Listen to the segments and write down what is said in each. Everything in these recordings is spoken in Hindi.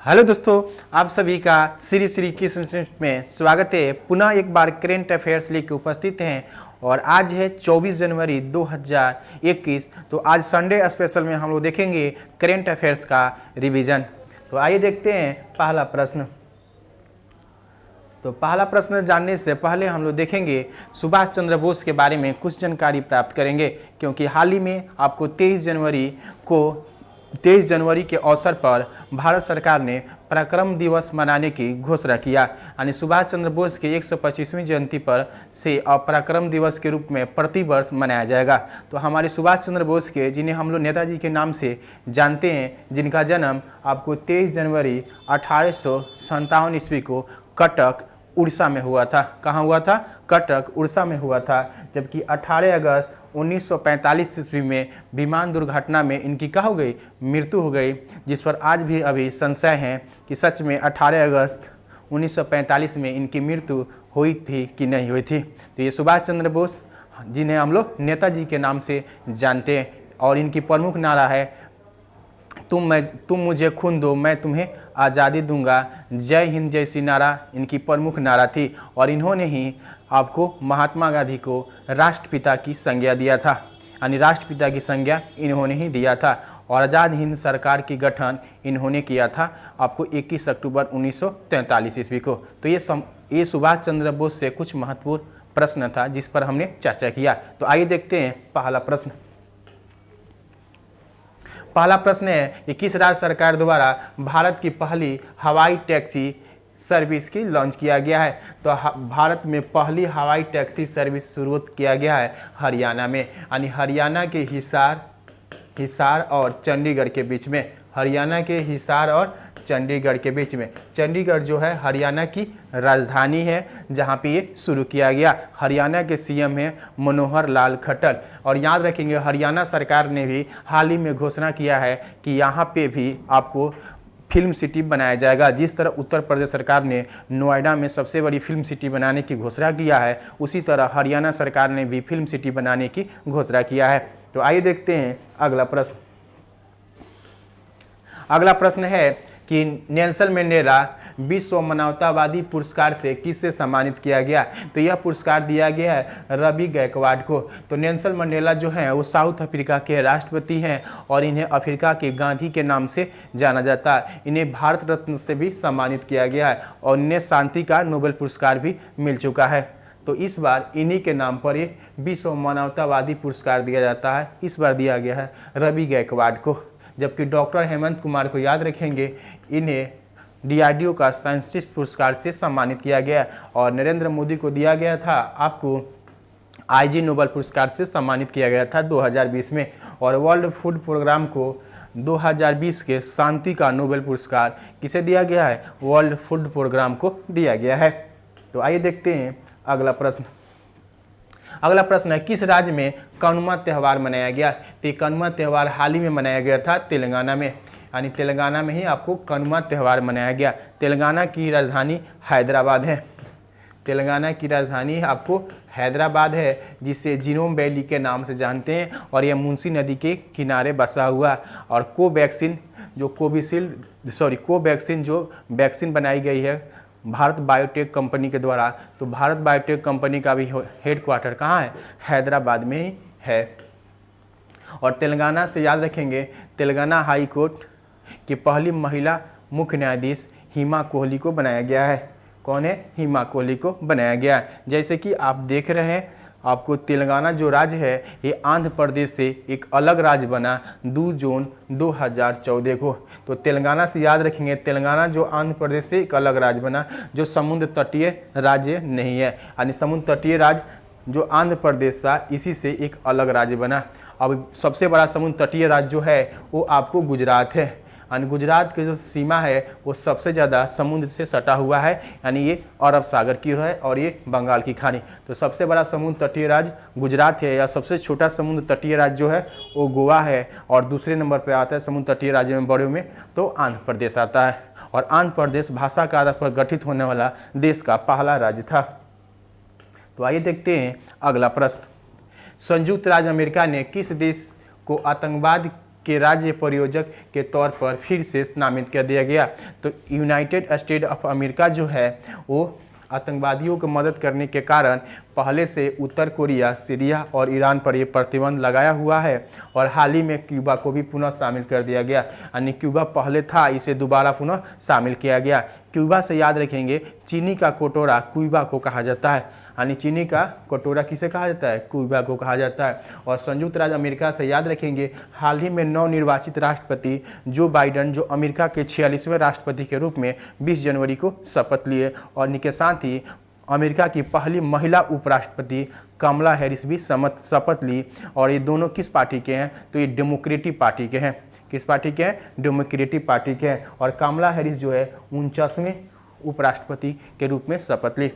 हेलो दोस्तों, आप सभी का श्री श्री कृष्ण इंस्टीट्यूट में स्वागत है। पुनः एक बार करेंट अफेयर्स लेकर उपस्थित हैं और आज है 24 जनवरी 2021। तो आज संडे स्पेशल में हम लोग देखेंगे करेंट अफेयर्स का रिवीजन। तो आइए देखते हैं पहला प्रश्न। तो पहला प्रश्न जानने से पहले हम लोग देखेंगे सुभाष चंद्र बोस के बारे में कुछ जानकारी प्राप्त करेंगे, क्योंकि हाल ही में आपको 23 जनवरी के अवसर पर भारत सरकार ने पराक्रम दिवस मनाने की घोषणा किया। यानी सुभाष चंद्र बोस के 125वीं जयंती पर से अब पराक्रम दिवस के रूप में प्रति वर्ष मनाया जाएगा। तो हमारे सुभाष चंद्र बोस के, जिन्हें हम लोग नेताजी के नाम से जानते हैं, जिनका जन्म आपको 23 जनवरी 1857 ईस्वी को कटक उड़ीसा में हुआ था। कहाँ हुआ था? कटक उड़ीसा में हुआ था। जबकि 18 अगस्त 1945 ईस्वी में विमान दुर्घटना में इनकी क्या हो गई? मृत्यु हो गई, जिस पर आज भी अभी संशय है कि सच में 18 अगस्त 1945 में इनकी मृत्यु हुई थी कि नहीं हुई थी। तो ये सुभाष चंद्र बोस, जिन्हें हम लोग नेताजी के नाम से जानते हैं, और इनकी प्रमुख नारा है तुम मुझे खून दो, मैं तुम्हें आज़ादी दूंगा। जय हिंद जैसी नारा इनकी प्रमुख नारा थी। और इन्होंने ही आपको महात्मा गांधी को राष्ट्रपिता की संज्ञा दिया था। यानी राष्ट्रपिता की संज्ञा इन्होंने ही दिया था। और आज़ाद हिंद सरकार की गठन इन्होंने किया था आपको 21 अक्टूबर 1943 ईस्वी को। तो ये सुभाष चंद्र बोस से कुछ महत्वपूर्ण प्रश्न था जिस पर हमने चर्चा किया। तो आइए देखते हैं पहला प्रश्न। पहला प्रश्न है कि किस राज्य सरकार द्वारा भारत की पहली हवाई टैक्सी सर्विस की लॉन्च किया गया है? तो भारत में पहली हवाई टैक्सी सर्विस शुरू किया गया है हरियाणा में। यानी हरियाणा के हिसार और चंडीगढ़ के बीच में। हरियाणा के हिसार और चंडीगढ़ के बीच में। चंडीगढ़ जो है हरियाणा की राजधानी है, जहाँ पे ये शुरू किया गया। हरियाणा के सीएम है मनोहर लाल खट्टर। और याद रखेंगे, हरियाणा सरकार ने भी हाल ही में घोषणा किया है कि यहाँ पे भी आपको फिल्म सिटी बनाया जाएगा। जिस तरह उत्तर प्रदेश सरकार ने नोएडा में सबसे बड़ी फिल्म सिटी बनाने की घोषणा किया है, उसी तरह हरियाणा सरकार ने भी फिल्म सिटी बनाने की घोषणा किया है। तो आइए देखते हैं अगला प्रश्न। अगला प्रश्न है कि नेल्सन मंडेला विश्व मानवतावादी पुरस्कार से किससे सम्मानित किया गया? तो यह पुरस्कार दिया गया है रवि गायकवाड़ को। तो नेल्सन मंडेला जो हैं वो साउथ अफ्रीका के राष्ट्रपति हैं और इन्हें अफ्रीका के गांधी के नाम से जाना जाता है। इन्हें भारत रत्न से भी सम्मानित किया गया है और इन्हें शांति का नोबेल पुरस्कार भी मिल चुका है। तो इस बार इन्हीं के नाम पर ये विश्व मानवतावादी पुरस्कार दिया जाता है। इस बार दिया गया है रवि गायकवाड़ को। जबकि डॉक्टर हेमंत कुमार को याद रखेंगे, इन्हें DRDO का साइंटिस्ट पुरस्कार से सम्मानित किया गया। और नरेंद्र मोदी को दिया गया था आपको IG नोबेल पुरस्कार से सम्मानित किया गया था 2020 में। और वर्ल्ड फूड प्रोग्राम को 2020 के शांति का नोबेल पुरस्कार किसे दिया गया है? वर्ल्ड फूड प्रोग्राम को दिया गया है। तो आइए देखते हैं अगला प्रश्न। अगला प्रश्न है किस राज्य में कनुमा त्यौहार मनाया गया? तो कनुमा त्यौहार हाल ही में मनाया गया था तेलंगाना में। यानी तेलंगाना में ही आपको कनुमा त्यौहार मनाया गया। तेलंगाना की राजधानी हैदराबाद है। तेलंगाना की राजधानी आपको हैदराबाद है, जिसे जिनोम वैली के नाम से जानते हैं। और यह मुंशी नदी के किनारे बसा हुआ। और कोवैक्सीन जो वैक्सीन बनाई गई है भारत बायोटेक कंपनी के द्वारा, तो भारत बायोटेक कंपनी का भी हेडक्वार्टर कहाँ है? हैदराबाद में ही है। और तेलंगाना से याद रखेंगे, तेलंगाना हाई कोर्ट की पहली महिला मुख्य न्यायाधीश हिमा कोहली को बनाया गया है। कौन है? हिमा कोहली को बनाया गया है। जैसे कि आप देख रहे हैं, आपको तेलंगाना जो राज्य है ये आंध्र प्रदेश से एक अलग राज्य बना 2 जून 2014 को। तो तेलंगाना से याद रखेंगे, तेलंगाना जो आंध्र प्रदेश से एक अलग राज्य बना, जो समुद्र तटीय राज्य नहीं है। यानी समुद्र तटीय राज्य जो आंध्र प्रदेश था, इसी से एक अलग राज्य बना। अब सबसे बड़ा समुद्र तटीय राज्य जो है वो आपको गुजरात है। यानी गुजरात की जो सीमा है वो सबसे ज़्यादा समुद्र से सटा हुआ है। यानी ये अरब सागर की है और ये बंगाल की खाड़ी। तो सबसे बड़ा समुद्र तटीय राज्य गुजरात है। या सबसे छोटा समुद्र तटीय राज्य जो है वो गोवा है। और दूसरे नंबर पर आता है समुद्र तटीय राज्य में बड़े में तो आंध्र प्रदेश आता है। और आंध्र प्रदेश भाषा के आधार पर गठित होने वाला देश का पहला राज्य था। तो आइए देखते हैं अगला प्रश्न। संयुक्त राज्य अमेरिका ने किस देश को आतंकवाद के राज्य प्रयोजक के तौर पर फिर से नामित कर दिया गया। तो यूनाइटेड स्टेट ऑफ अमेरिका जो है वो आतंकवादियों को मदद करने के कारण पहले से उत्तर कोरिया, सीरिया और ईरान पर ये प्रतिबंध लगाया हुआ है और हाल ही में क्यूबा को भी पुनः शामिल कर दिया गया। यानी क्यूबा पहले था, इसे दोबारा पुनः शामिल किया गया। क्यूबा से याद रखेंगे, चीनी का कटोरा क्यूबा को कहा जाता है, यानी चीनी का कटोरा किसे कहा जाता है? क्यूबा को कहा जाता है। और संयुक्त राज्य अमेरिका से याद रखेंगे, हाल ही में नवनिर्वाचित राष्ट्रपति जो बाइडन, जो अमेरिका के 46वें राष्ट्रपति के रूप में 20 जनवरी को शपथ लिए और इनके साथ ही अमेरिका की पहली महिला उपराष्ट्रपति कमला हैरिस भी शपथ ली। और ये दोनों किस पार्टी के हैं? तो ये डेमोक्रेटिक पार्टी के हैं। किस पार्टी के हैं? डेमोक्रेटिक पार्टी के हैं। और कमला हैरिस जो है 49वें उपराष्ट्रपति के रूप में शपथ ली।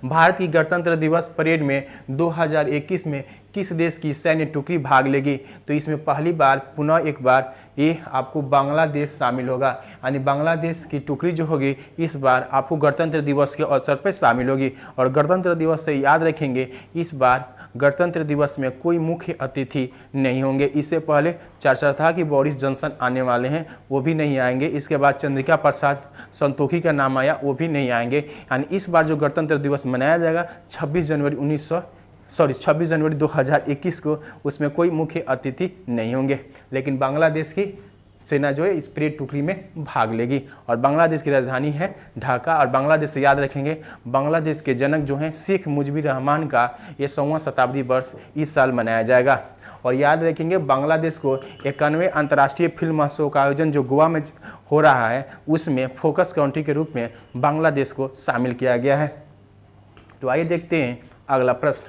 भारत की गणतंत्र दिवस परेड में 2021 में किस देश की सैन्य टुकड़ी भाग लेगी? तो इसमें पहली बार पुनः एक बार ये आपको बांग्लादेश शामिल होगा, यानी बांग्लादेश की टुकड़ी जो होगी इस बार आपको गणतंत्र दिवस के अवसर पर शामिल होगी। और गणतंत्र दिवस से याद रखेंगे, इस बार गणतंत्र दिवस में कोई मुख्य अतिथि नहीं होंगे। इससे पहले चर्चा था कि बोरिस जॉनसन आने वाले हैं, वो भी नहीं आएंगे। इसके बाद चंद्रिका प्रसाद संतोखी का नाम आया, वो भी नहीं आएंगे। यानी इस बार जो गणतंत्र दिवस मनाया जाएगा 26 जनवरी 2021 को, उसमें कोई मुख्य अतिथि नहीं होंगे। लेकिन बांग्लादेश की सेना जो है इस परेड टुकड़ी में भाग लेगी। और बांग्लादेश की राजधानी है ढाका। और बांग्लादेश से याद रखेंगे, बांग्लादेश के जनक जो हैं शेख मुजीबुर रहमान का ये 100वां शताब्दी वर्ष इस साल मनाया जाएगा। और याद रखेंगे, बांग्लादेश को 91वें अंतर्राष्ट्रीय फिल्म महोत्सव का आयोजन जो गोवा में हो रहा है, उसमें फोकस कंट्री के रूप में बांग्लादेश को शामिल किया गया है। तो आइए देखते हैं अगला प्रश्न।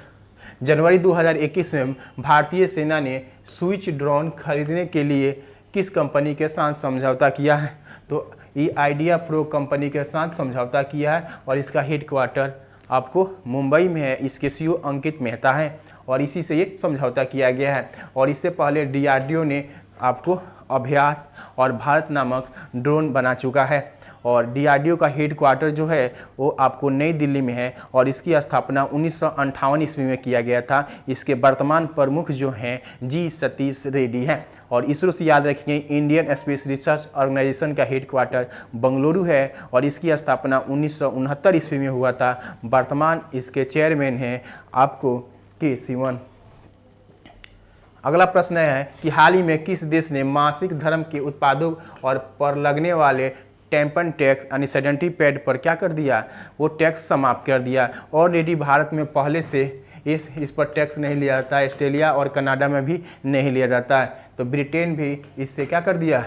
जनवरी 2021 में भारतीय सेना ने स्विच ड्रोन खरीदने के लिए किस कंपनी के साथ समझौता किया है? तो ये आइडिया प्रो कंपनी के साथ समझौता किया है और इसका हेडक्वार्टर आपको मुंबई में है। इसके सीईओ अंकित मेहता हैं और इसी से ये समझौता किया गया है। और इससे पहले डीआरडीओ ने आपको अभ्यास और भारत नामक ड्रोन बना चुका है। और डीआरडीओ का हेडक्वार्टर जो है वो आपको नई दिल्ली में है और इसकी स्थापना 1958 ईस्वी में किया गया था। इसके वर्तमान प्रमुख जो हैं जी सतीश रेड्डी हैं। और इसरो से याद रखिए, इंडियन स्पेस रिसर्च ऑर्गेनाइजेशन का हेडक्वार्टर बंगलुरु है और इसकी स्थापना 1969 ईस्वी में हुआ था। वर्तमान इसके चेयरमैन हैं आपको के सिवन। अगला प्रश्न है कि हाल ही में किस देश ने मासिक धर्म के उत्पादों और पर लगने वाले टेम्पन टैक्स यानी सेडेंटरी पैड पर क्या कर दिया? वो टैक्स समाप्त कर दिया। ऑलरेडी भारत में पहले से इस पर टैक्स नहीं लिया जाता है, ऑस्ट्रेलिया और कनाडा में भी नहीं लिया जाता है। तो ब्रिटेन भी इससे क्या कर दिया?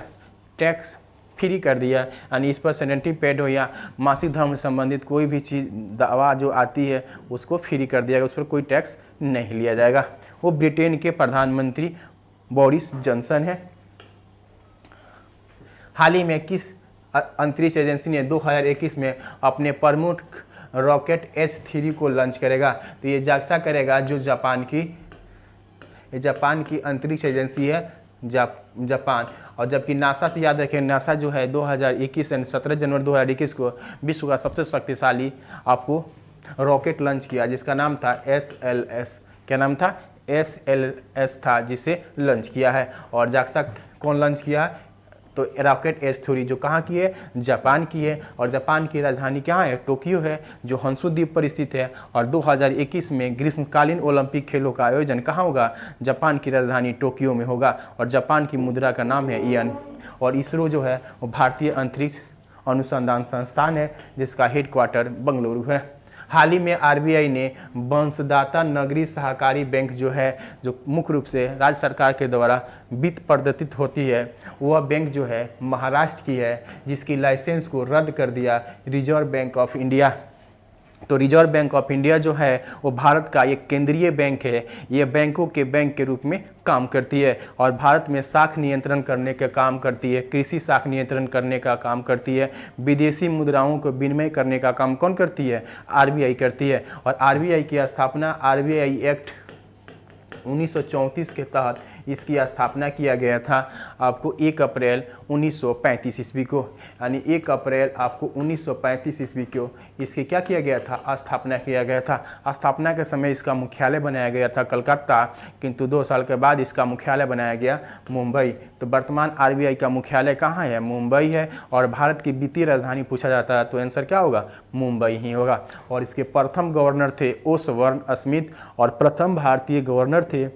टैक्स फ्री कर दिया। यानी इस पर सेडेंटरी पैड हो या मासिक धर्म से संबंधित कोई भी चीज़ दवा जो आती है उसको फ्री कर दिया, उस पर कोई टैक्स नहीं लिया जाएगा। वो ब्रिटेन के प्रधानमंत्री बोरिस जॉनसन है। हाल ही में किस अंतरिक्ष एजेंसी ने 2021 में अपने प्रमुख रॉकेट S3 को लॉन्च करेगा? तो ये जाक्सा करेगा, जो जापान की अंतरिक्ष एजेंसी है जापान। और जबकि नासा से याद रखें, नासा जो है 2021 यानी 17 जनवरी 2021 को विश्व का सबसे शक्तिशाली आपको रॉकेट लॉन्च किया, जिसका नाम था SLS। क्या नाम था? SLS था, जिसे लॉन्च किया है। और जाक्सा कौन लॉन्च किया? तो रॉकेट S3 जो कहाँ की है? जापान की है। और जापान की राजधानी कहाँ है? टोक्यो है, जो हंसू द्वीप पर स्थित है। और 2021 में ग्रीष्मकालीन ओलंपिक खेलों का आयोजन कहाँ होगा? जापान की राजधानी टोक्यो में होगा। और जापान की मुद्रा का नाम है येन। और इसरो जो है वो भारतीय अंतरिक्ष अनुसंधान संस्थान है, जिसका हेडक्वार्टर बंगलुरु है। हाल ही में आरबीआई ने वंशदाता नगरीय सहकारी बैंक जो है, जो मुख्य रूप से राज्य सरकार के द्वारा वित्त प्रदत्तित होती है, वह बैंक जो है महाराष्ट्र की है, जिसकी लाइसेंस को रद्द कर दिया रिजर्व बैंक ऑफ इंडिया। तो रिजर्व बैंक ऑफ इंडिया जो है वो भारत का एक केंद्रीय बैंक है। ये बैंकों के बैंक के रूप में काम करती है और भारत में साख नियंत्रण करने का काम करती है, कृषि साख नियंत्रण करने का काम करती है, विदेशी मुद्राओं को विनिमय करने का काम कौन करती है? आरबीआई करती है। और आरबीआई की स्थापना आरबीआई एक्ट 1934 के तहत इसकी स्थापना किया गया था आपको 1 अप्रैल 1935 ईस्वी को, यानी 1 अप्रैल आपको 1935 ईस्वी को इसकी क्या किया गया था, स्थापना किया गया था। स्थापना के समय इसका मुख्यालय बनाया गया था कलकत्ता, किंतु 2 साल के बाद इसका मुख्यालय बनाया गया मुंबई। तो वर्तमान आरबीआई का मुख्यालय कहाँ है, मुंबई है। और भारत की वित्तीय राजधानी पूछा जाता है तो आंसर क्या होगा, मुंबई ही होगा। और इसके प्रथम गवर्नर थे ओसबर्न स्मिथ और प्रथम भारतीय गवर्नर थे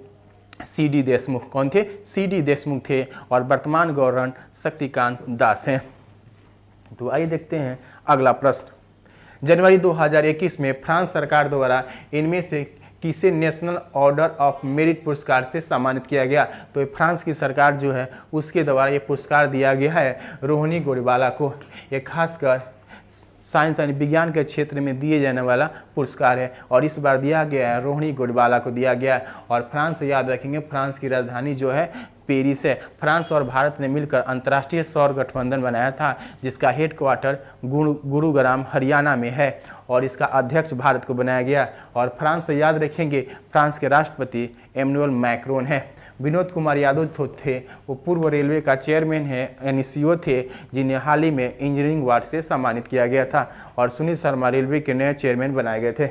सीडी देशमुख। कौन थे, सीडी देशमुख थे। और वर्तमान गवर्नर शक्तिकांत दास हैं। तो आइए देखते हैं अगला प्रश्न। जनवरी 2021 में फ्रांस सरकार द्वारा इनमें से किसे नेशनल ऑर्डर ऑफ मेरिट पुरस्कार से सम्मानित किया गया। तो फ्रांस की सरकार जो है उसके द्वारा ये पुरस्कार दिया गया है रोहिणी गोडवाला को। ये खासकर साइंस यानी विज्ञान के क्षेत्र में दिए जाने वाला पुरस्कार है और इस बार दिया गया है रोहिणी गोडवाला को दिया गया है। और फ्रांस याद रखेंगे, फ्रांस की राजधानी जो है पेरिस है। फ्रांस और भारत ने मिलकर अंतर्राष्ट्रीय सौर गठबंधन बनाया था जिसका हेडक्वार्टर गुरुग्राम हरियाणा में है और इसका अध्यक्ष भारत को बनाया गया। और फ्रांस से याद रखेंगे, फ्रांस के राष्ट्रपति एमैनुअल मैक्रोन है। विनोद कुमार यादव थे, वो पूर्व रेलवे का चेयरमैन है यानी सीईओ थे, जिन्हें हाल ही में इंजीनियरिंग अवार्ड से सम्मानित किया गया था। और सुनील शर्मा रेलवे के नए चेयरमैन बनाए गए थे।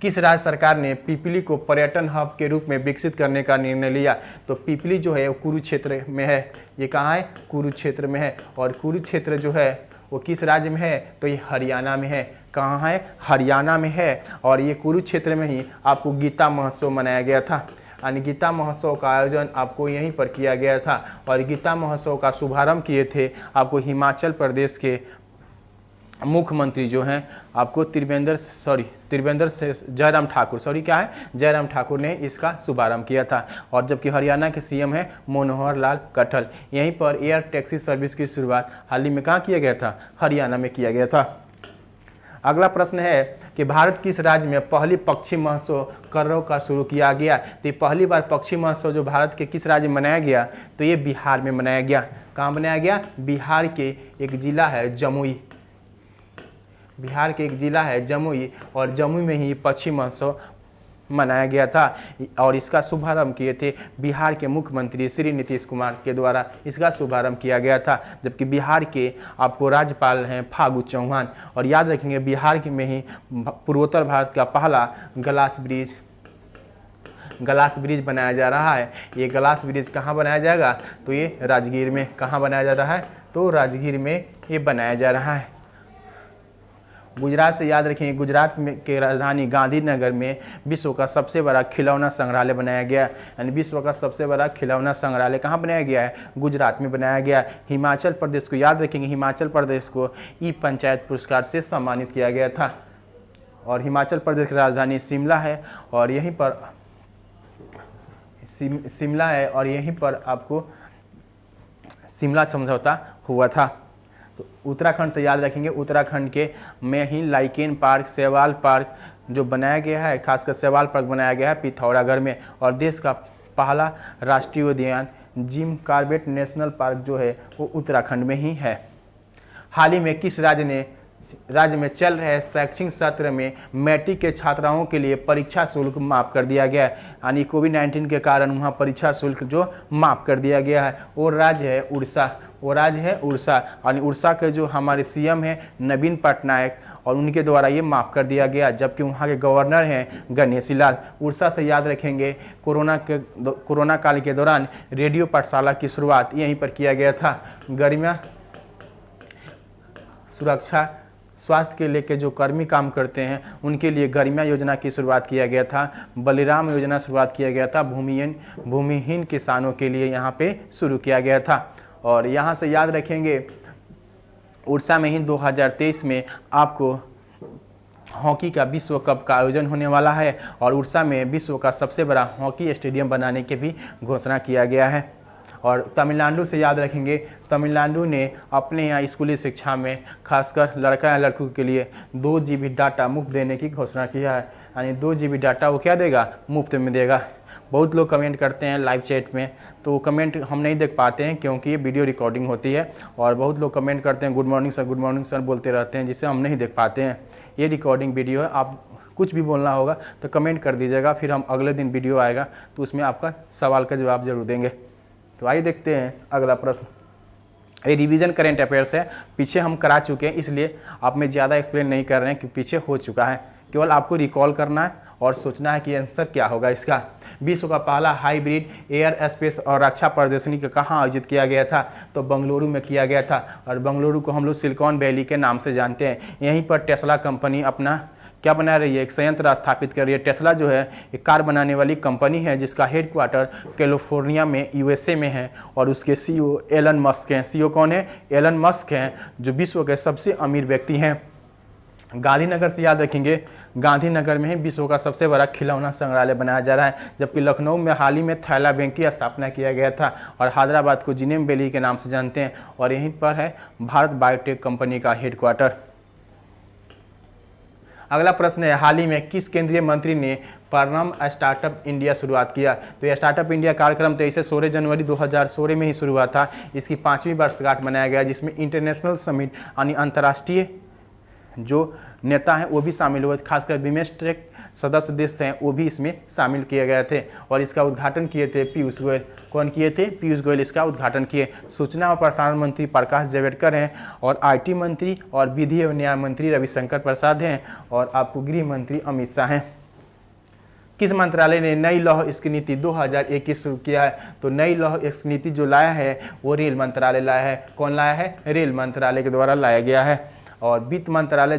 किस राज्य सरकार ने पिपली को पर्यटन हब के रूप में विकसित करने का निर्णय लिया। तो पिपली जो है वो कुरुक्षेत्र में है। ये कहाँ है, कुरुक्षेत्र में है। और कुरुक्षेत्र जो है वो किस राज्य में है, तो ये हरियाणा में है। कहाँ है, हरियाणा में है। और ये कुरुक्षेत्र में ही आपको गीता महोत्सव मनाया गया था, यानी गीता महोत्सव का आयोजन आपको यहीं पर किया गया था। और गीता महोत्सव का शुभारंभ किए थे आपको हिमाचल प्रदेश के मुख्यमंत्री जो हैं आपको त्रिवेंद्र से जयराम ठाकुर ने इसका शुभारंभ किया था। और जबकि हरियाणा के सीएम हैं मनोहर लाल खट्टर। यहीं पर एयर टैक्सी सर्विस की शुरुआत हाल ही में कहाँ किया गया था, हरियाणा में किया गया था। अगला प्रश्न है कि भारत किस राज्य में पहली पक्षी महोत्सव करों का शुरू किया गया। तो ये पहली बार पक्षी महोत्सव जो भारत के किस राज्य में मनाया गया, तो ये बिहार में मनाया गया। कहाँ बनाया गया, बिहार के एक जिला है जमुई। बिहार के एक जिला है जमुई और जमुई में ही पक्षी महोत्सव मनाया गया था। और इसका शुभारंभ किए थे बिहार के मुख्यमंत्री श्री नीतीश कुमार के द्वारा इसका शुभारंभ किया गया था। जबकि बिहार के आपको राज्यपाल हैं फागू चौहान। और याद रखेंगे बिहार में ही पूर्वोत्तर भारत का पहला ग्लास ब्रिज बनाया जा रहा है। ये ग्लास ब्रिज कहाँ बनाया जाएगा, तो ये राजगीर में। कहाँ बनाया जा रहा है, तो राजगीर में ये बनाया जा रहा है। गुजरात से याद रखेंगे, गुजरात में के राजधानी गांधीनगर में विश्व का सबसे बड़ा खिलौना संग्रहालय बनाया गया। यानी विश्व का सबसे बड़ा खिलौना संग्रहालय कहाँ बनाया गया है, गुजरात में बनाया गया। हिमाचल प्रदेश को याद रखेंगे, हिमाचल प्रदेश को ई पंचायत पुरस्कार से सम्मानित किया गया था। और हिमाचल प्रदेश की राजधानी शिमला है और यहीं पर आपको शिमला समझौता हुआ था। तो उत्तराखंड से याद रखेंगे, उत्तराखंड के में ही लाइकेन पार्क, सेवाल पार्क जो बनाया गया है, खासकर सेवाल पार्क बनाया गया है पिथौरागढ़ में। और देश का पहला राष्ट्रीय उद्यान जिम कॉर्बेट नेशनल पार्क जो है वो उत्तराखंड में ही है। हाल ही में किस राज्य में चल रहे शैक्षणिक सत्र में मैट्रिक के छात्राओं के लिए परीक्षा शुल्क माफ़ कर दिया गया है। यानी कोविड-19 के कारण वहाँ परीक्षा शुल्क जो माफ़ कर दिया गया है। और राज्य है उड़ीसा। यानी उड़ीसा के जो हमारे सीएम हैं नवीन पटनायक और उनके द्वारा ये माफ़ कर दिया गया। जबकि वहाँ के गवर्नर हैं गणेशी लाल। उड़ीसा से याद रखेंगे, कोरोना काल के दौरान रेडियो पाठशाला की शुरुआत यहीं पर किया गया था। गर्मिया सुरक्षा स्वास्थ्य के लेके जो कर्मी काम करते हैं उनके लिए गरिमा योजना की शुरुआत किया गया था। बलिराम योजना शुरुआत किया गया था, भूमिहीन किसानों के लिए यहाँ पे शुरू किया गया था। और यहाँ से याद रखेंगे, उड़ीसा में ही 2023 में आपको हॉकी का विश्व कप का आयोजन होने वाला है। और उड़ीसा में विश्व का सबसे बड़ा हॉकी स्टेडियम बनाने की भी घोषणा किया गया है। और तमिलनाडु से याद रखेंगे, तमिलनाडु ने अपने यहाँ स्कूली शिक्षा में खासकर लड़का या लड़कों के लिए 2 GB डाटा मुफ्त देने की घोषणा किया है। यानी 2 GB डाटा वो क्या देगा, मुफ्त में देगा। बहुत लोग कमेंट करते हैं लाइव चैट में, तो कमेंट हम नहीं देख पाते हैं क्योंकि ये वीडियो रिकॉर्डिंग होती है। और बहुत लोग कमेंट करते हैं गुड मॉर्निंग सर बोलते रहते हैं, जिसे हम नहीं देख पाते हैं। ये रिकॉर्डिंग वीडियो है, आप कुछ भी बोलना होगा तो कमेंट कर दीजिएगा, फिर हम अगले दिन वीडियो आएगा तो उसमें आपका सवाल का जवाब जरूर देंगे। तो आइए देखते हैं अगला प्रश्न। ये रिवीजन करेंट अफेयर्स है, पीछे हम करा चुके हैं, इसलिए आप में ज़्यादा एक्सप्लेन नहीं कर रहे हैं कि पीछे हो चुका है, केवल आपको रिकॉल करना है और सोचना है कि आंसर क्या होगा इसका। विश्व का पहला हाइब्रिड एयर स्पेस और रक्षा प्रदर्शनी का कहाँ आयोजित किया गया था? तो बेंगलुरु में किया गया था, और बेंगलुरु को हम लोग सिलिकॉन वैली के नाम से जानते हैं। यहीं पर टेस्ला कंपनी अपना क्या बना रही है, एक संयंत्र स्थापित कर रही है। टेस्ला जो है एक कार बनाने वाली कंपनी है जिसका हेडक्वार्टर कैलिफोर्निया में यूएसए में है, और उसके सीईओ एलन मस्क हैं। सीईओ कौन है? एलन मस्क हैं, जो विश्व के सबसे अमीर व्यक्ति हैं। गांधीनगर से याद रखेंगे, गांधीनगर में ही विश्व का सबसे बड़ा खिलौना संग्रहालय बनाया जा रहा है, जबकि लखनऊ में हाल ही में थैला बैंक की स्थापना किया गया था, और हैदराबाद को जिनेम वैली के नाम से जानते हैं, और यहीं पर है भारत बायोटेक कंपनी का हेडक्वार्टर। अगला प्रश्न है, हाल ही में किस केंद्रीय मंत्री ने परम स्टार्टअप इंडिया शुरुआत किया? तो यह स्टार्टअप इंडिया कार्यक्रम 16 जनवरी 2016 में ही शुरू हुआ था। इसकी 5वीं वर्षगांठ मनाया गया, जिसमें इंटरनेशनल समिट यानी अंतर्राष्ट्रीय जो नेता हैं वो भी शामिल हुए, खासकर बिमेस्टेक सदस्य देश हैं वो भी इसमें शामिल किए गए थे, और इसका उद्घाटन किए थे पीयूष गोयल। कौन किए थे? पीयूष गोयल इसका उद्घाटन किए। सूचना और प्रसारण मंत्री प्रकाश जावड़ेकर हैं, और आईटी मंत्री और विधि एवं न्याय मंत्री रविशंकर प्रसाद हैं, और आपको गृह मंत्री अमित शाह हैं। किस मंत्रालय ने नई लौह इस्क नीति 2021 शुरू किया है? तो नई लौह इस्क नीति जो लाया है वो रेल मंत्रालय लाया है। कौन लाया है? रेल मंत्रालय के द्वारा लाया गया है। और वित्त मंत्रालय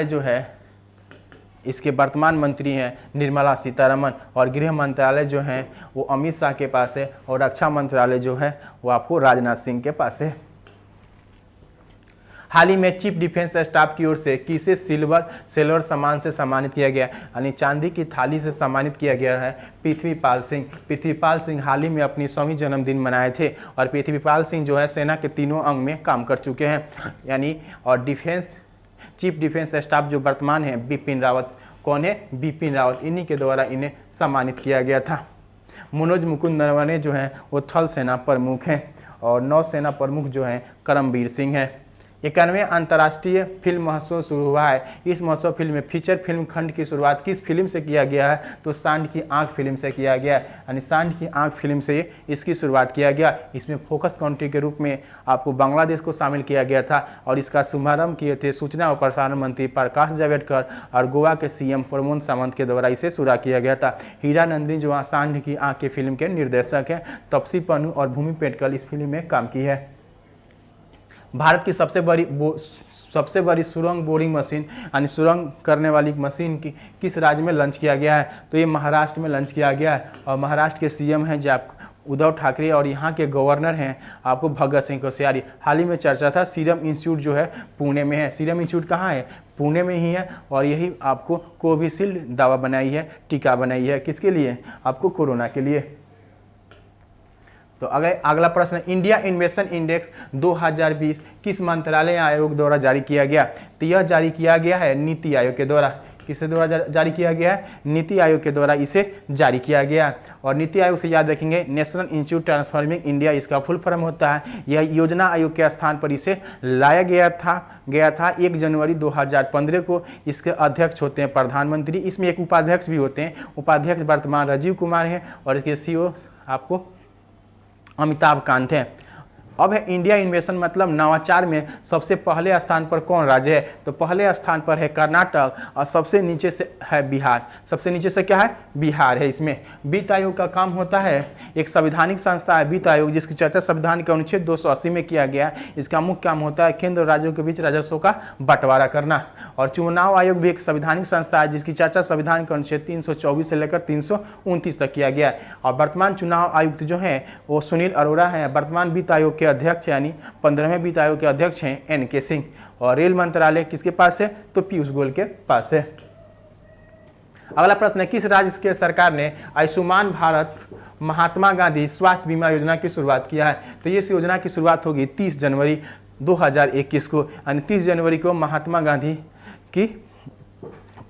जो है इसके वर्तमान मंत्री हैं निर्मला सीतारमण, और गृह मंत्रालय जो है वो अमित शाह के पास है, और रक्षा मंत्रालय जो है वो आपको राजनाथ सिंह के पास है। हाल ही में चीफ डिफेंस स्टाफ की ओर से किसे सिल्वर सम्मान से सम्मानित किया गया, यानी चांदी की थाली से सम्मानित किया गया है? पृथ्वीपाल सिंह। पृथ्वीपाल सिंह हाल ही में अपनी 100वीं जन्मदिन मनाए थे, और पृथ्वीपाल सिंह जो है सेना के तीनों अंग में काम कर चुके हैं, यानी और चीफ डिफेंस स्टाफ जो वर्तमान है बिपिन रावत। कौन है? बिपिन रावत। इन्हीं के द्वारा इन्हें सम्मानित किया गया था। मनोज मुकुंद नरवणे जो हैं वो थल सेना प्रमुख हैं, और नौसेना प्रमुख जो हैं करमबीर सिंह हैं। 91वें अंतर्राष्ट्रीय फिल्म महोत्सव शुरू हुआ है। इस महोत्सव फिल्म में फीचर फिल्म खंड की शुरुआत किस फिल्म से किया गया है? तो सांड की आंख फिल्म से किया गया है, यानी सांड की आंख फिल्म से इसकी शुरुआत किया गया। इसमें फोकस कंट्री के रूप में आपको बांग्लादेश को शामिल किया गया था, और इसका शुभारंभ किए थे सूचना और प्रसारण मंत्री प्रकाश जावड़ेकर, और गोवा के सीएम प्रमोद सावंत के द्वारा इसे शुरू किया गया था। हीरा नंदिनी जो सांड की आंख की फिल्म के निर्देशक हैं, तपसी पन्नू और भूमि पेडकल इस फिल्म में काम की है। भारत की सबसे बड़ी सुरंग बोरिंग मशीन यानी सुरंग करने वाली मशीन की किस राज्य में लॉन्च किया गया है? तो ये महाराष्ट्र में लॉन्च किया गया है, और महाराष्ट्र के सीएम हैं जो उद्धव ठाकरे, और यहाँ के गवर्नर हैं आपको भगत सिंह कोश्यारी। हाल ही में चर्चा था सीरम इंस्टीट्यूट जो है पुणे में है। सीरम इंस्टीट्यूट कहाँ है? पुणे में ही है, और यही आपको कोविशील्ड दवा बनाई है, टीका बनाई है। किसके लिए? आपको कोरोना के लिए। तो अगला प्रश्न, इंडिया इन्वेस्टमेंट इंडेक्स 2020 किस मंत्रालय आयोग द्वारा जारी किया गया? तो यह जारी किया गया है नीति आयोग के द्वारा। किसके द्वारा जारी किया गया है? नीति आयोग के द्वारा इसे जारी किया गया। और नीति आयोग से याद रखेंगे नेशनल इंस्टीट्यूट ट्रांसफॉर्मिंग इंडिया इसका फुल फॉर्म होता है। यह योजना आयोग के स्थान पर इसे लाया गया था 1 जनवरी 2015 को। इसके अध्यक्ष होते हैं प्रधानमंत्री, इसमें एक उपाध्यक्ष भी होते हैं। उपाध्यक्ष वर्तमान राजीव कुमार हैं, और इसके सीईओ आपको अमिताभ कांत हैं। अब है इंडिया इन्वेस्टमेंट मतलब नवाचार में सबसे पहले स्थान पर कौन राज्य है? तो पहले स्थान पर है कर्नाटक, और सबसे नीचे से है बिहार। सबसे नीचे से क्या है? बिहार है। इसमें वित्त आयोग का काम होता है, एक संवैधानिक संस्था है वित्त आयोग, जिसकी चर्चा संविधान के अनुच्छेद 280 में किया गया है। इसका मुख्य काम होता है केंद्र और राज्यों के बीच राजस्व का बंटवारा करना। और चुनाव आयोग भी एक संवैधानिक संस्था है, जिसकी चर्चा संविधान के अनुच्छेद 324 से लेकर 329 तक किया गया है। और वर्तमान चुनाव आयुक्त जो हैं वो सुनील अरोड़ा हैं। वर्तमान वित्त आयोग के अध्यक्ष यानी 15वें वित्त आयोग के अध्यक्ष हैं NK सिंह। और रेल मंत्रालय किसके पास है? तो पीयूष गोयल के पास है। अगला प्रश्न है, किस राज्य के सरकार ने आयुष्मान भारत महात्मा गांधी स्वास्थ्य बीमा योजना की शुरुआत किया है? तो इस योजना की शुरुआत होगी 30 जनवरी 2021 को, यानी 30 जनवरी को महात्मा गांधी की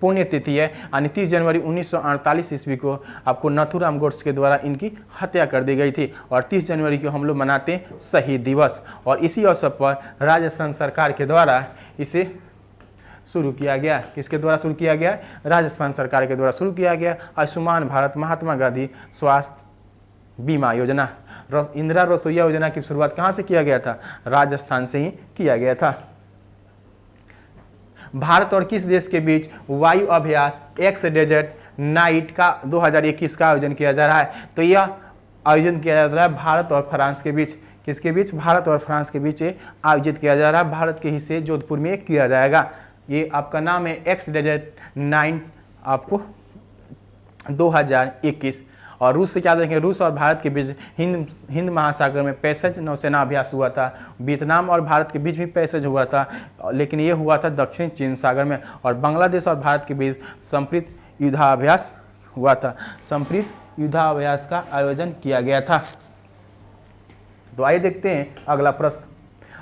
पुण्यतिथि है, यानी 30 जनवरी 1948 ईस्वी को आपको नथुराम गोड्से के द्वारा इनकी हत्या कर दी गई थी। और 30 जनवरी को हम लोग मनाते हैं शहीद दिवस। और इसी अवसर पर राजस्थान सरकार के द्वारा इसे शुरू किया गया? किसके द्वारा शुरू किया गया? राजस्थान सरकार के द्वारा शुरू किया गया। आयुष्मान भारत महात्मा गांधी स्वास्थ्य बीमा योजना, इंदिरा रसोईया योजना की शुरुआत कहाँ से किया गया था? राजस्थान से ही किया गया था। भारत और किस देश के बीच वायु अभ्यास एक्स डेजर्ट नाइट का 2021 का आयोजन किया जा रहा है? तो यह आयोजन किया जा रहा है भारत और फ्रांस के बीच। किसके बीच? भारत और फ्रांस के बीच आयोजित किया जा रहा है। भारत के हिस्से जोधपुर में किया जाएगा। ये आपका नाम है एक्स डेजर्ट 9 आपको 2021। और रूस से क्या देखेंगे? रूस और भारत के बीच हिंद महासागर में पैसेज नौसेना अभ्यास हुआ था। वियतनाम और भारत के बीच भी पैसेज हुआ था, लेकिन ये हुआ था दक्षिण चीन सागर में। और बांग्लादेश और भारत के बीच संप्रीत युद्धाभ्यास हुआ था। संप्रीत युद्धाभ्यास का आयोजन किया गया था। तो आइए देखते हैं अगला प्रश्न।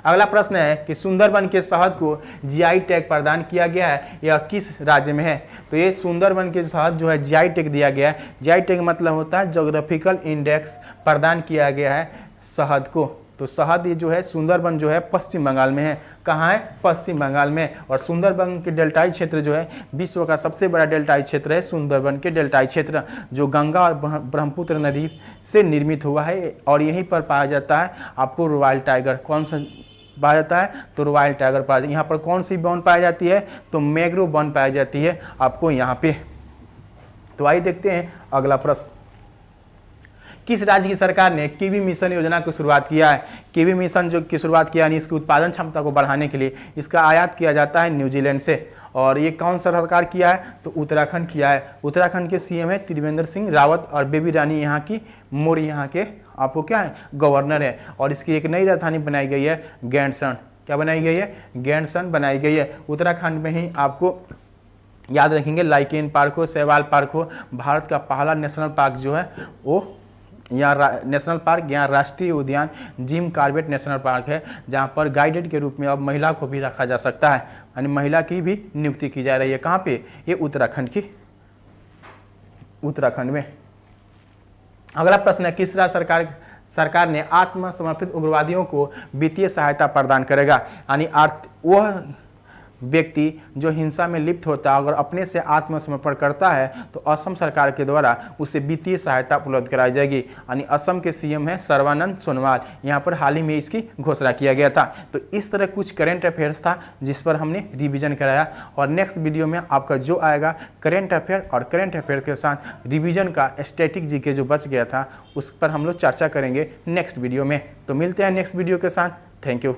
अगला प्रश्न है कि सुंदरबन के शहद को जीआई टैग प्रदान किया गया है, यह किस राज्य में है? तो ये सुंदरबन के शहद जो है जीआई टैग दिया गया है। जीआई टैग मतलब होता है ज्योग्राफिकल इंडेक्स प्रदान किया गया है शहद को। तो शहद ये जो है सुंदरबन जो है पश्चिम बंगाल में है। कहाँ है? पश्चिम बंगाल में। और सुंदरबन के डेल्टाई क्षेत्र जो है विश्व का सबसे बड़ा डेल्टाई क्षेत्र है सुंदरबन के डेल्टाई क्षेत्र, जो गंगा और ब्रह्मपुत्र नदी से निर्मित हुआ है। और यहीं पर पाया जाता है आपको रॉयल टाइगर। कौन सा पाया जाता है? तो रॉयल टाइगर पाया जाता है। यहाँ पर कौन सी वन पाई जाती है? तो मैंग्रोव वन पाई जाती है आपको यहाँ पे। तो आइए देखते हैं अगला प्रश्न। किस राज्य की सरकार ने कीवी मिशन योजना की शुरुआत किया है? कीवी मिशन जो की शुरुआत किया, यानी इसकी उत्पादन क्षमता को बढ़ाने के लिए इसका आयात किया जाता है न्यूजीलैंड से। और ये कौन सा सरकार किया है? तो उत्तराखंड किया है। उत्तराखंड के सीएम है त्रिवेंद्र सिंह रावत और बेबी रानी यहाँ की मोरी यहाँ के आपको क्या है? गवर्नर है। और इसकी एक नई राजधानी बनाई गई है गैंडसन। क्या बनाई गई है? गैंडसन बनाई गई है। उत्तराखंड में ही आपको याद रखेंगे लाइकेन पार्क हो, शैवाल पार्क हो। भारत का पहला नेशनल पार्क जो है वो यहाँ नेशनल पार्क, यहाँ राष्ट्रीय उद्यान जिम कॉर्बेट नेशनल पार्क है, जहाँ पर गाइडेड के रूप में अब महिला को भी रखा जा सकता है, यानी महिला की भी नियुक्ति की जा रही है। कहाँ पे? ये उत्तराखंड में। अगला प्रश्न है किस राज्य सरकार ने आत्मसमर्पित उग्रवादियों को वित्तीय सहायता प्रदान करेगा? यानी वह व्यक्ति जो हिंसा में लिप्त होता है अगर अपने से आत्मसमर्पण करता है तो असम सरकार के द्वारा उसे वित्तीय सहायता उपलब्ध कराई जाएगी। यानी असम के सीएम है सर्बानंद सोनोवाल। यहाँ पर हाल ही में इसकी घोषणा किया गया था। तो इस तरह कुछ करंट अफेयर्स था जिस पर हमने रिवीजन कराया। और नेक्स्ट वीडियो में आपका जो आएगा करंट अफेयर, और करंट अफेयर के साथ रिवीजन का स्टैटिक जीके जो बच गया था उस पर हम लोग चर्चा करेंगे नेक्स्ट वीडियो में। तो मिलते हैं नेक्स्ट वीडियो के साथ। Thank you.